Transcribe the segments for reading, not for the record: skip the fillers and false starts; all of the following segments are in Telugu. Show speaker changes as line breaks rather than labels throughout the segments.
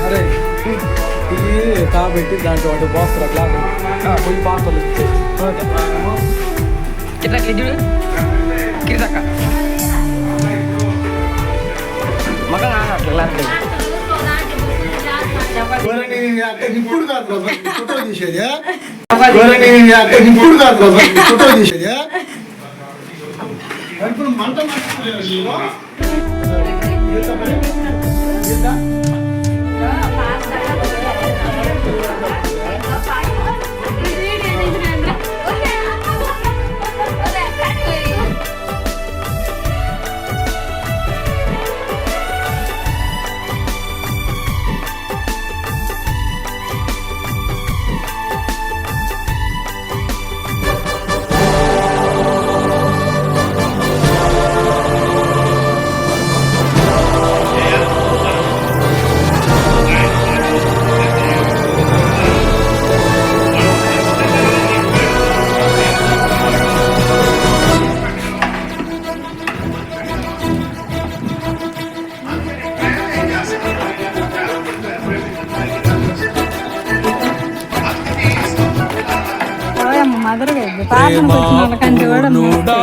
అరే టీ కాబట్టి దాంట్లో వాటి పోస్తారు అట్లా పోయి పాత్రలు
kita keju kita kak makan anak gelar deh
ఇప్పుడు కాదు ఫోటో తీసేది ఇప్పుడు కాదు ఫోటో తీసేది ఇప్పుడు మంట
ప్రేమాపూర్ణుడా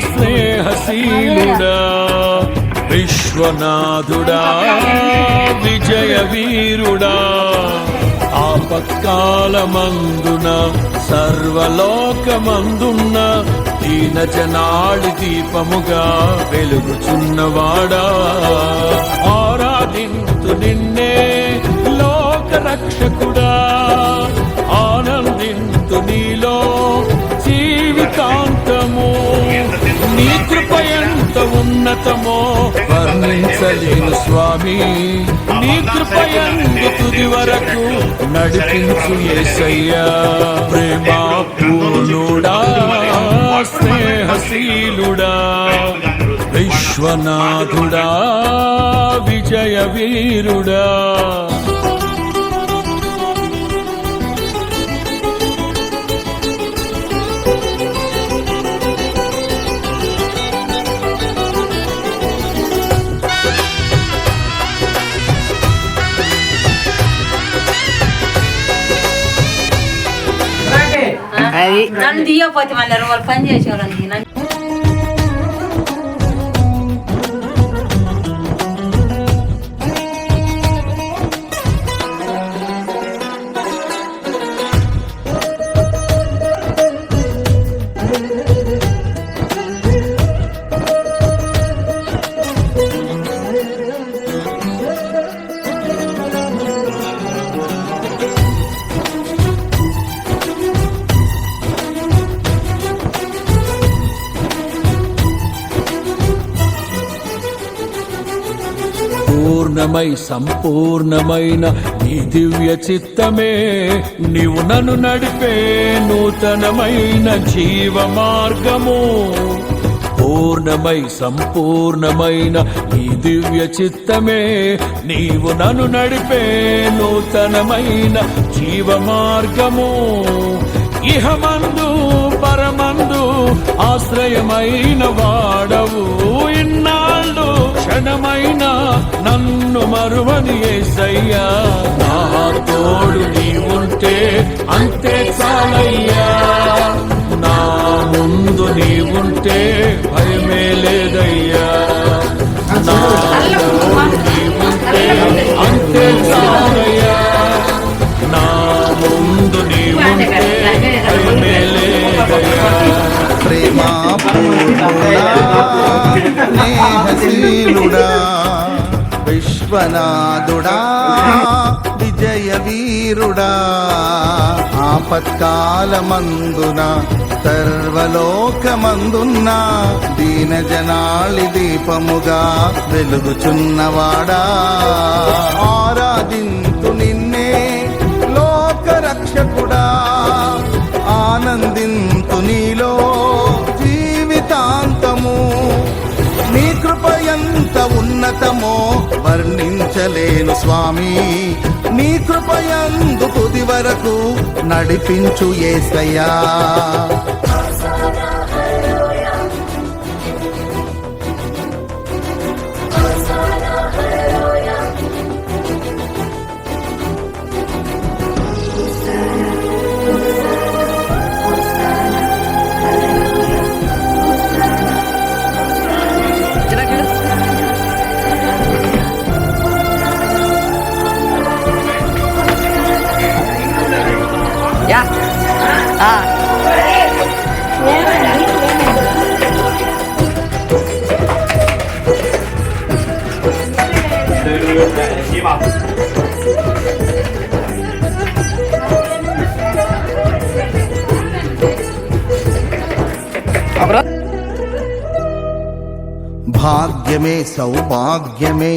స్నేహశీలుడా విశ్వనాథుడా విజయ వీరుడా ఆపత్కాలమందున సర్వలోకమందున్న దీన జనాళి దీపముగా వెలుగుచున్నవాడా ఆరాధింతు నిన్నే లోక రక్షకుడా ఆనందింతు నీలో జీవితాంతము నీ కృప ఎంత ఉన్నతమో వర్ణించలేను స్వామి నీ కృప ఎంత తుది వరకు నడిపించు యేసయ్యా ప్రేమాపూర్ణుడా స్నేహశీలుడా విశ్వనాథుడా విజయ వీరుడా
అది నన్ను తీయకపోతే మళ్ళీ వాళ్ళు పని చేసేవాళ్ళని
పూర్ణమై సంపూర్ణమైన నీ దివ్య చిత్తమే నీవు నన్ను నడిపే నూతనమైన జీవ మార్గము పూర్ణమై సంపూర్ణమైన నీ దివ్య చిత్తమే నీవు నన్ను నడిపే నూతనమైన జీవ మార్గము ఇహమందు పరమందు ఆశ్రయమైన వాడవు ఇన్నాళ్ళు క్షణమైన నన్ను మరువని యేసయ్యా నా తోడు నీవుంటే అంతే చాలయ్యా నా ముందు నీవుంటే భయమే లేదయ్యా నా తోడు నీవుంటే అంతే చాలయ్యా నా ముందు నీవుంటే భయమే లేదయ్యా
ప్రేమాపూర్ణుడా స్నేహశీలుడా విశ్వనాథుడా విజయ వీరుడా ఆపత్కాలమందున సర్వలోకమందున్న దీన జనాళి దీపముగా వెలుగుచున్నవాడా ఆరాధింతు నిన్నే లోక రక్షకుడా ఆనందింతు నీలో జీవితాంతము నీ కృప ఎంత ఉన్నతమో వర్ణించలేను స్వామి నీ కృప యందు తుది వరకు నడిపించు యేసయ్యా భాగ్యమే సౌభాగ్యమే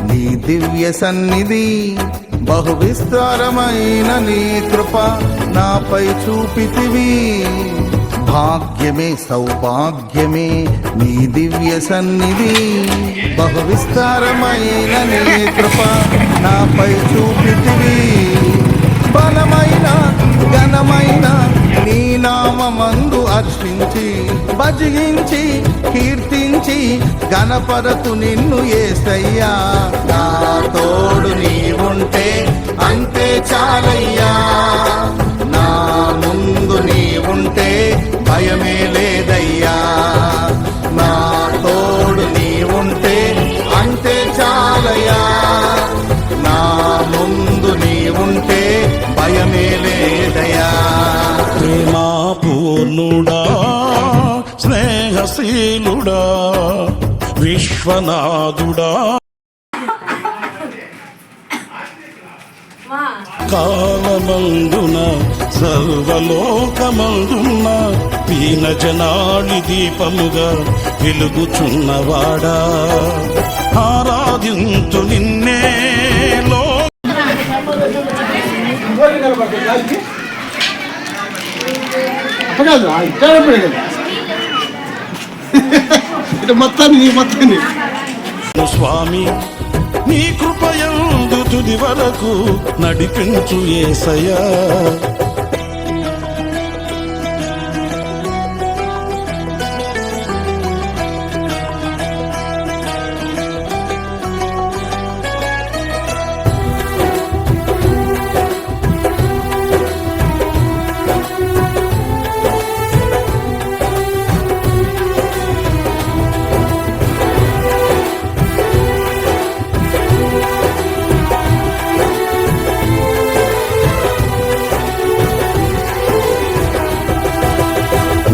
నీ దివ్య సన్నిధి, బహు విస్తారమైన నీ కృప నాపై చూపితివి. భాగ్యమే సౌభాగ్యమే నీ దివ్య సన్నిధి, బహు విస్తారమైన నీ కృప నాపై చూపితివి. బలమైన ఘనమైన నీ నామమందు అర్చించి భజించి కీర్తించి గణపరతు నిన్ను యేసయ్యా. నా తోడు నీవుంటే అంతే చాలయ్యా, నా ముందు నీవుంటే భయమే లేదయ్యా. నా తోడు నీవుంటే అంతే చాలయ్యా, నా ముందు నీవుంటే భయమే లేదయ్యా.
ప్రేమా పూర్ణుడా స్నేహశీలుడా విశ్వనాథుడా, కాలమందున సర్వలోకమందున పీన జనాళి దీపముగా వెలుగుచున్నవాడా, ఆరాధించు నిన్నే
ఇటు మొత్తాన్ని
స్వామి. నీ కృపయందు తుది వరకు నడిపించు యేసయ్యా.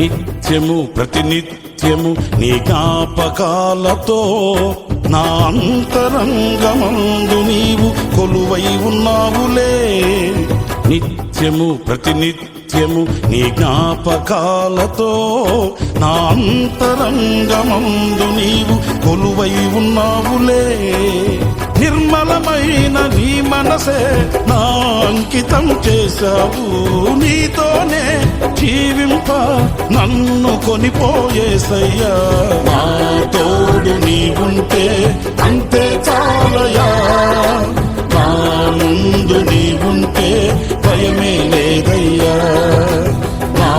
నిత్యము ప్రతినిత్యము నీ జ్ఞాపకాలతో నా అంతరంగమందు నీవు కొలువై ఉన్నావులే. నిత్యము ప్రతినిత్యము నీ జ్ఞాపకాలతో నా అంతరంగమందు నీవు కొలువై ఉన్నావులే. నిర్మలమైన నీ మనసే నా అంకితం చేశావు, నీతోనే జీవింప నన్ను కొనిపోయేసయ్యా. నా తోడు నీవుంటే అంతే చాలయా, నా ముందు నీవుంటే భయమే లేదయ్యా. నా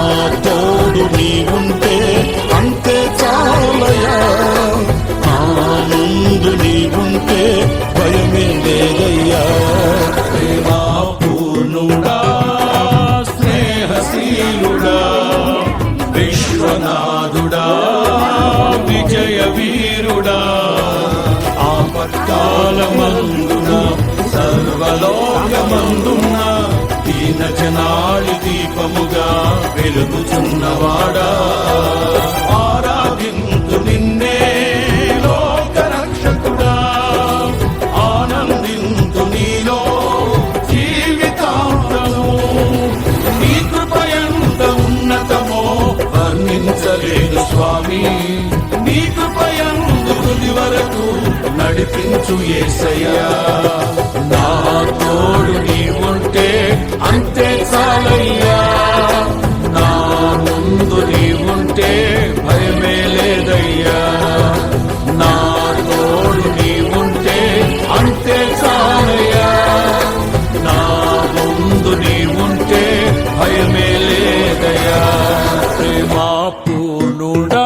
తోడు నీవుంటే అంతే చాలయా, నా ముందు నీవుంటే భయమే లేదయ్యా.
ప్రేమా పూర్ణుడా స్నేహశీలుడా విశ్వనాథుడా విజయ వీరుడా, ఆపత్కాలమందున సర్వలోకమందున దీన జనాళి దీపముగా వెలుగుచున్నవాడా, ఆరాధించు నిన్నే లోకరక్షకుడా. ఆనందించు నీలో జీవితాంతము, నీ కృపయంత ఉన్నతమో వర్ణించలేదు స్వామి. నీ కృపయందు తుది వరకు నడిపించు యేసయ్యా. నా తోడు నీవుంటే అంతే చాలయ్యా, నా ముందు నీవుంటే భయమే లేదయ్యా. నా తోడు నీవుంటే అంతే చాలయ్యా, నా ముందు నీవుంటే భయమే లేదయ్యా. ప్రేమా పూర్ణుడా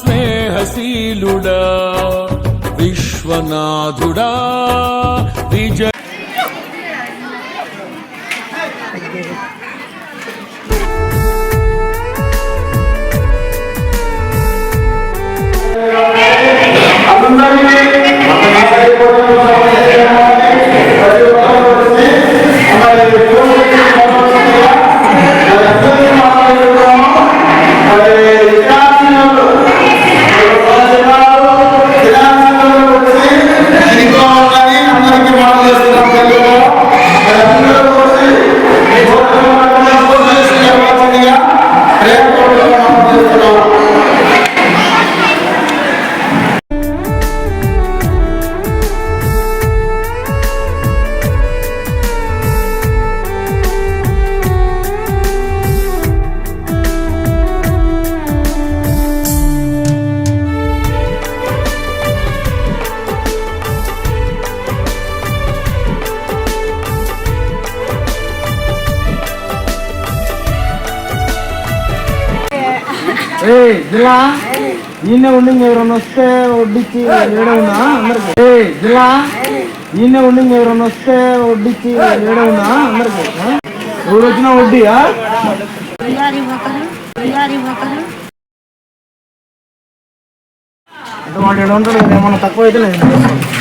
స్నేహశీలుడా విశ్వనాథుడా విజయ
శ్రీకాంత్
జిల్లా ఈయనే ఉండి ఎవరన్నా వస్తే వడ్డిచ్చి ఏడే ఉన్నా అందరికి జిల్లా ఈయనే ఉండి ఎవరన్నా వస్తే వడ్డిచ్చి ఏడే ఉన్నా అందరికి ఎవరు వచ్చినా వడ్డీయా అంటే వాడు ఏడు ఉంటాడు ఏమన్నా తక్కువ అయితే లేదు